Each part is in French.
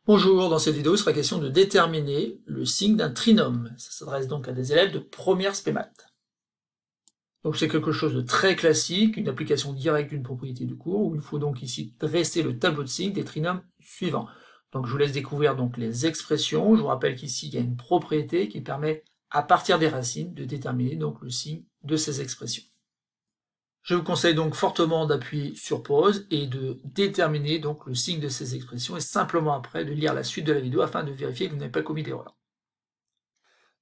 Bonjour, dans cette vidéo, il sera question de déterminer le signe d'un trinôme. Ça s'adresse donc à des élèves de première spé maths. Donc c'est quelque chose de très classique, une application directe d'une propriété du cours, où il faut donc ici dresser le tableau de signes des trinômes suivants. Donc je vous laisse découvrir donc les expressions. Je vous rappelle qu'ici il y a une propriété qui permet, à partir des racines, de déterminer donc le signe de ces expressions. Je vous conseille donc fortement d'appuyer sur pause et de déterminer donc le signe de ces expressions et simplement après de lire la suite de la vidéo afin de vérifier que vous n'avez pas commis d'erreur.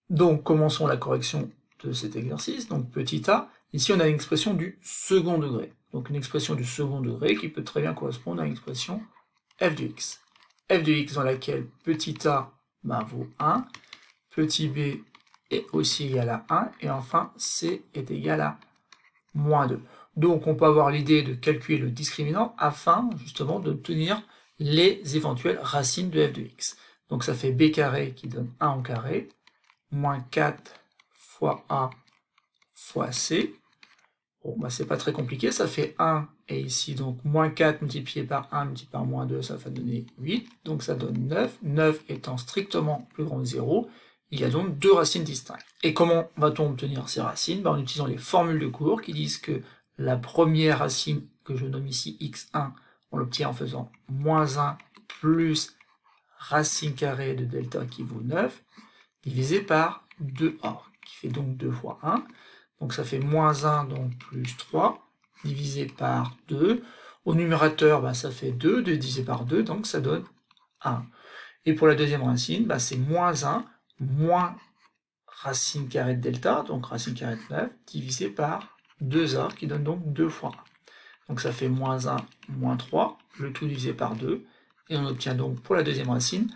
Donc commençons la correction de cet exercice. Donc petit a, ici on a une expression du second degré. Donc une expression du second degré qui peut très bien correspondre à une expression f de x. f de x dans laquelle petit a vaut 1, petit b est aussi égal à 1 et enfin c est égal à moins 2. Donc on peut avoir l'idée de calculer le discriminant afin justement d'obtenir les éventuelles racines de f de x. Donc ça fait b carré qui donne 1 au carré, moins 4 fois a fois c. Bon, bah c'est pas très compliqué, ça fait 1, et ici donc moins 4 multiplié par 1 multiplié par moins 2, ça va donner 8, donc ça donne 9, 9 étant strictement plus grand que 0, il y a donc deux racines distinctes. Et comment va-t-on obtenir ces racines? En utilisant les formules de cours qui disent que la première racine, que je nomme ici x1, on l'obtient en faisant moins 1 plus racine carrée de delta qui vaut 9, divisé par 2a, qui fait donc 2 fois 1. Donc ça fait moins 1, donc plus 3, divisé par 2. Au numérateur, ça fait 2, 2 divisé par 2, donc ça donne 1. Et pour la deuxième racine, c'est moins 1, moins racine carrée de delta, donc racine carrée de 9, divisé par 2a, qui donne donc 2 fois 1. Donc ça fait moins 1, moins 3, le tout divisé par 2, et on obtient donc pour la deuxième racine,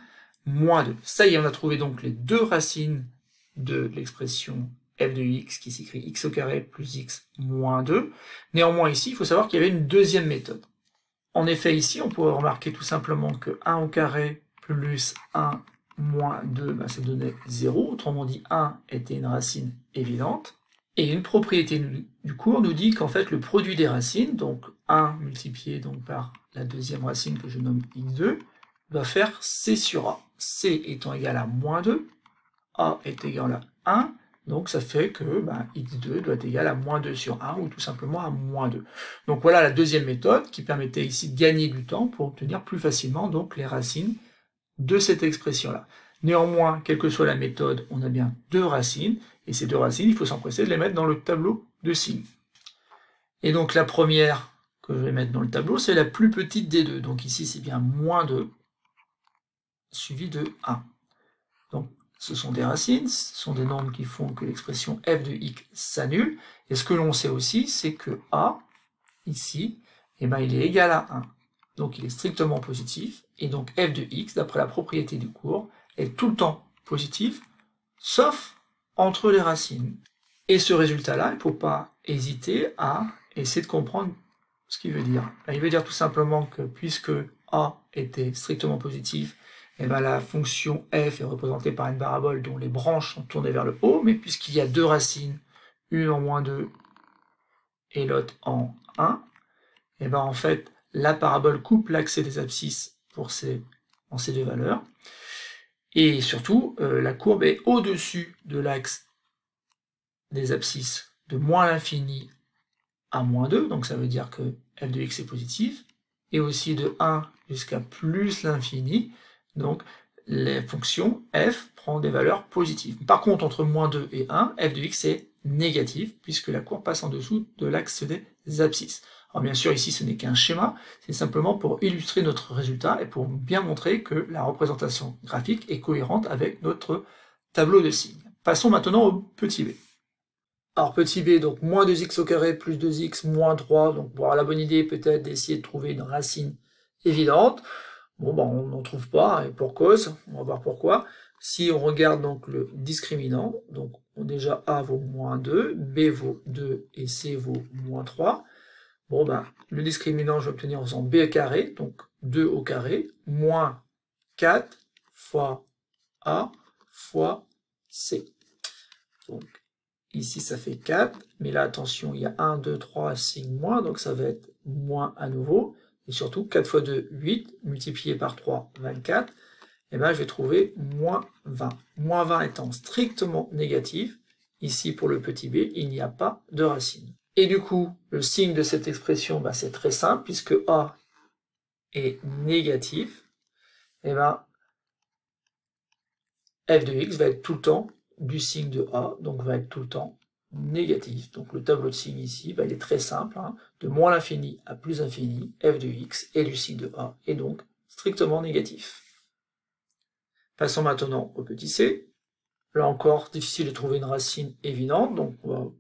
moins 2. Ça y est, on a trouvé donc les deux racines de l'expression f de x, qui s'écrit x au carré plus x moins 2. Néanmoins ici, il faut savoir qu'il y avait une deuxième méthode. En effet, ici, on pourrait remarquer tout simplement que 1 au carré plus 1 moins 2, ça donnait 0, autrement dit 1 était une racine évidente. Et une propriété du cours nous dit qu'en fait le produit des racines, donc 1 multiplié donc par la deuxième racine que je nomme x2, va faire c sur a. c étant égal à moins 2, a est égal à 1, donc ça fait que x2 doit être égal à moins 2 sur 1, ou tout simplement à moins 2. Donc voilà la deuxième méthode qui permettait ici de gagner du temps pour obtenir plus facilement donc les racines de cette expression-là. Néanmoins, quelle que soit la méthode, on a bien deux racines, et ces deux racines, il faut s'empresser de les mettre dans le tableau de signes. Et donc la première que je vais mettre dans le tableau, c'est la plus petite des deux. Donc ici, c'est bien moins 2, suivi de 1. Donc ce sont des racines, ce sont des nombres qui font que l'expression f de x s'annule. Et ce que l'on sait aussi, c'est que a, ici, il est égal à 1. Donc il est strictement positif, et donc f de x, d'après la propriété du cours, est tout le temps positif, sauf entre les racines. Et ce résultat-là, il ne faut pas hésiter à essayer de comprendre ce qu'il veut dire. Il veut dire tout simplement que puisque a était strictement positif, la fonction f est représentée par une parabole dont les branches sont tournées vers le haut, mais puisqu'il y a deux racines, une en moins 2 et l'autre en 1, en fait, la parabole coupe l'axe des abscisses en ces deux valeurs. Et surtout, la courbe est au-dessus de l'axe des abscisses de moins l'infini à moins 2, donc ça veut dire que f de x est positif, et aussi de 1 jusqu'à plus l'infini, donc la fonction f prend des valeurs positives. Par contre, entre moins 2 et 1, f de x est négatif, puisque la courbe passe en dessous de l'axe des abscisses. Alors bien sûr, ici, ce n'est qu'un schéma, c'est simplement pour illustrer notre résultat et pour bien montrer que la représentation graphique est cohérente avec notre tableau de signes. Passons maintenant au petit b. Alors petit b, donc moins 2x au carré plus 2x moins 3, donc pour avoir la bonne idée peut-être d'essayer de trouver une racine évidente. Bon, on n'en trouve pas, et pour cause, on va voir pourquoi. Si on regarde donc le discriminant, donc déjà a vaut moins 2, b vaut 2 et c vaut moins 3. Bon, le discriminant, je vais obtenir en faisant b carré, donc 2 au carré, moins 4 fois a fois c. Donc, ici, ça fait 4, mais là, attention, il y a 1, 2, 3, signe moins, donc ça va être moins à nouveau. Et surtout, 4 fois 2, 8, multiplié par 3, 24. eh ben, je vais trouver moins 20. Moins 20 étant strictement négatif, ici pour le petit b, il n'y a pas de racine. Et du coup, le signe de cette expression, ben, c'est très simple, puisque a est négatif, eh ben, f de x va être tout le temps du signe de a, donc va être tout le temps négatif. Donc le tableau de signes ici, ben, il est très simple, hein, de moins l'infini à plus l'infini, f de x est du signe de a, et donc strictement négatif. Passons maintenant au petit c. Là encore, difficile de trouver une racine évidente, donc on va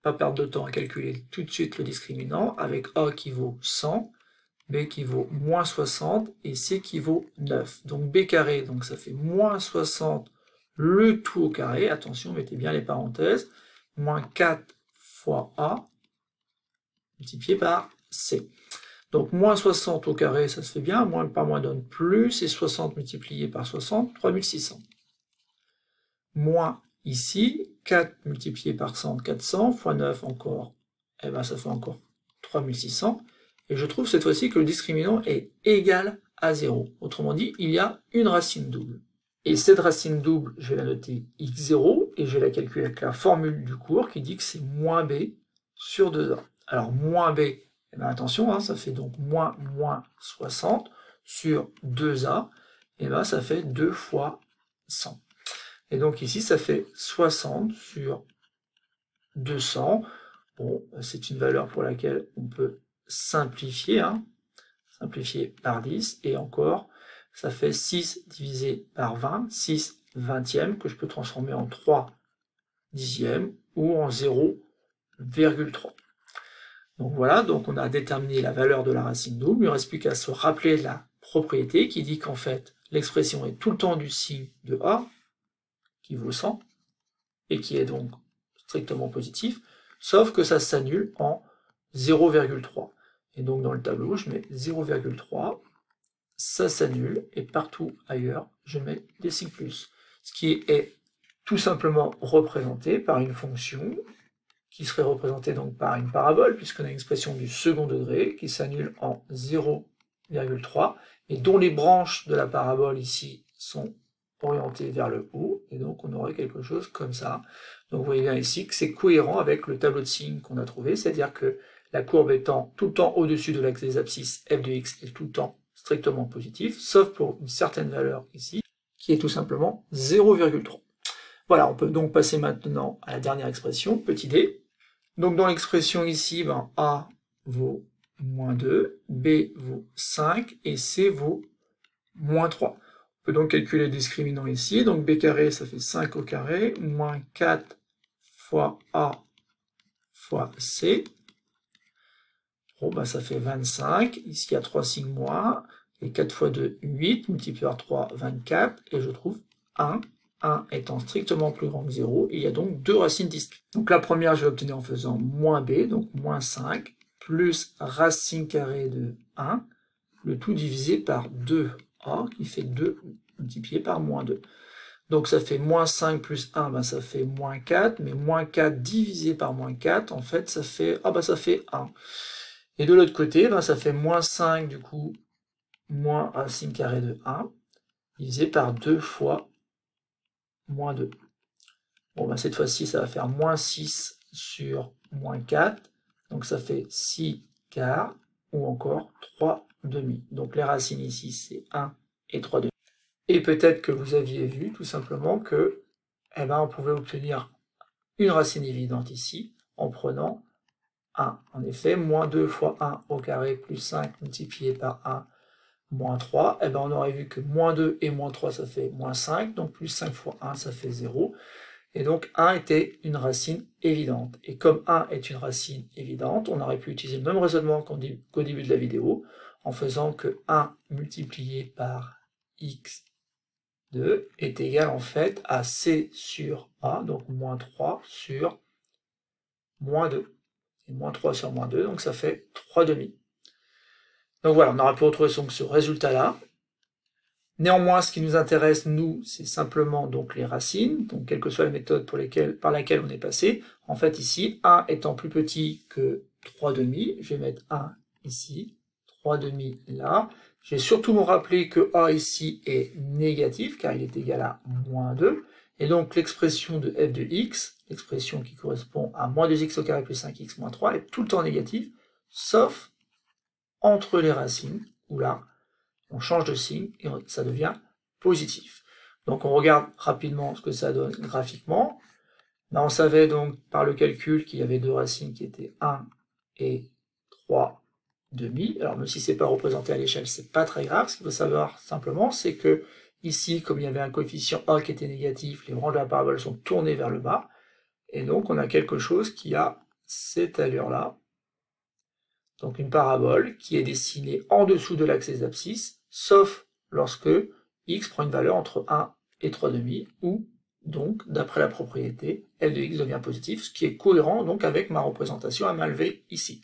pas perdre de temps à calculer tout de suite le discriminant, avec a qui vaut 100, b qui vaut moins 60, et c qui vaut 9. Donc b carré, donc ça fait moins 60 le tout au carré, attention, mettez bien les parenthèses, moins 4 fois a, multiplié par c. Donc moins 60 au carré, ça se fait bien, moins par moins donne plus, et 60 multiplié par 60, 3600. Moins ici, 4 multiplié par 100, 400, fois 9 encore, et ben ça fait encore 3600, et je trouve cette fois-ci que le discriminant est égal à 0. Autrement dit, il y a une racine double. Et cette racine double, je vais la noter x0, et je vais la calculer avec la formule du cours qui dit que c'est moins b sur 2a. Alors moins b, eh bien attention, hein, ça fait donc moins 60 sur 2a, et ben ça fait 2 fois 100. Et donc ici, ça fait 60 sur 200. Bon, c'est une valeur pour laquelle on peut simplifier, hein, simplifier par 10, et encore, ça fait 6 divisé par 20, 6 vingtièmes, que je peux transformer en 3 dixièmes, ou en 0,3. Donc voilà, donc on a déterminé la valeur de la racine double, il ne reste plus qu'à se rappeler de la propriété qui dit qu'en fait, l'expression est tout le temps du signe de a, qui vaut 100, et qui est donc strictement positif, sauf que ça s'annule en 0,3. Et donc dans le tableau, je mets 0,3, ça s'annule, et partout ailleurs, je mets des signes plus. Ce qui est tout simplement représenté par une fonction qui serait représentée donc par une parabole, puisqu'on a une expression du second degré qui s'annule en 0,3, et dont les branches de la parabole ici sont orienté vers le haut, et donc on aurait quelque chose comme ça. Donc vous voyez bien ici que c'est cohérent avec le tableau de signes qu'on a trouvé, c'est-à-dire que la courbe étant tout le temps au-dessus de l'axe des abscisses, f de x est tout le temps strictement positif, sauf pour une certaine valeur ici, qui est tout simplement 0,3. Voilà, on peut donc passer maintenant à la dernière expression, petit d. Donc dans l'expression ici, ben, a vaut moins 2, b vaut 5, et c vaut moins 3. On peut donc calculer le discriminant ici, donc b carré ça fait 5 au carré, moins 4 fois a fois c, bon bah ça fait 25, ici il y a 3 signes moins, et 4 fois 2, 8, multiplié par 3, 24, et je trouve 1, 1 étant strictement plus grand que 0, il y a donc deux racines distinctes. Donc la première je vais obtenir en faisant moins b, donc moins 5, plus racine carrée de 1, le tout divisé par 2a, qui fait 2 multiplié par moins 2. Donc ça fait moins 5 plus 1, ben ça fait moins 4, mais moins 4 divisé par moins 4, en fait, ça fait, ça fait 1. Et de l'autre côté, ben ça fait moins 5, du coup, moins racine carrée de 1, divisé par 2 fois moins 2. Bon, ben cette fois-ci, ça va faire moins 6 sur moins 4, donc ça fait 6 quarts, ou encore 3 demi. Donc les racines ici, c'est 1 et 3 demi. Et peut-être que vous aviez vu tout simplement que on pouvait obtenir une racine évidente ici en prenant 1. En effet, moins 2 fois 1 au carré plus 5 multiplié par 1 moins 3, on aurait vu que moins 2 et moins 3 ça fait moins 5, donc plus 5 fois 1 ça fait 0. Et donc 1 était une racine évidente. Et comme 1 est une racine évidente, on aurait pu utiliser le même raisonnement qu'au début de la vidéo, en faisant que 1 multiplié par x2 est égal en fait à c sur a, donc moins 3 sur moins 2. Et moins 3 sur moins 2, donc ça fait 3 demi. Donc voilà, on aura pu retrouver donc ce résultat-là. Néanmoins, ce qui nous intéresse, nous, c'est simplement donc les racines, donc quelle que soit la méthode par laquelle on est passé. En fait, ici, 1 étant plus petit que 3 demi, je vais mettre 1 ici, 3 demi là, Je vais surtout me rappeler que a ici est négatif, car il est égal à moins 2, et donc l'expression de f de x, l'expression qui correspond à moins 2x au carré plus 5x moins 3, est tout le temps négative, sauf entre les racines, où là, on change de signe, et ça devient positif. Donc on regarde rapidement ce que ça donne graphiquement. Là, on savait donc par le calcul qu'il y avait deux racines qui étaient 1 et 3 demi. Alors même si c'est pas représenté à l'échelle, c'est pas très grave. Ce qu'il faut savoir simplement, c'est que ici, comme il y avait un coefficient a qui était négatif, les branches de la parabole sont tournées vers le bas, et donc on a quelque chose qui a cette allure-là. Donc une parabole qui est dessinée en dessous de l'axe des abscisses, sauf lorsque x prend une valeur entre 1 et 3 demi, ou donc, d'après la propriété, f de x devient positif, ce qui est cohérent donc avec ma représentation à main levée ici.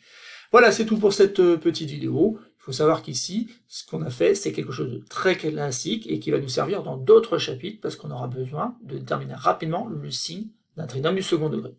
Voilà, c'est tout pour cette petite vidéo. Il faut savoir qu'ici, ce qu'on a fait, c'est quelque chose de très classique et qui va nous servir dans d'autres chapitres parce qu'on aura besoin de déterminer rapidement le signe d'un trinôme du second degré.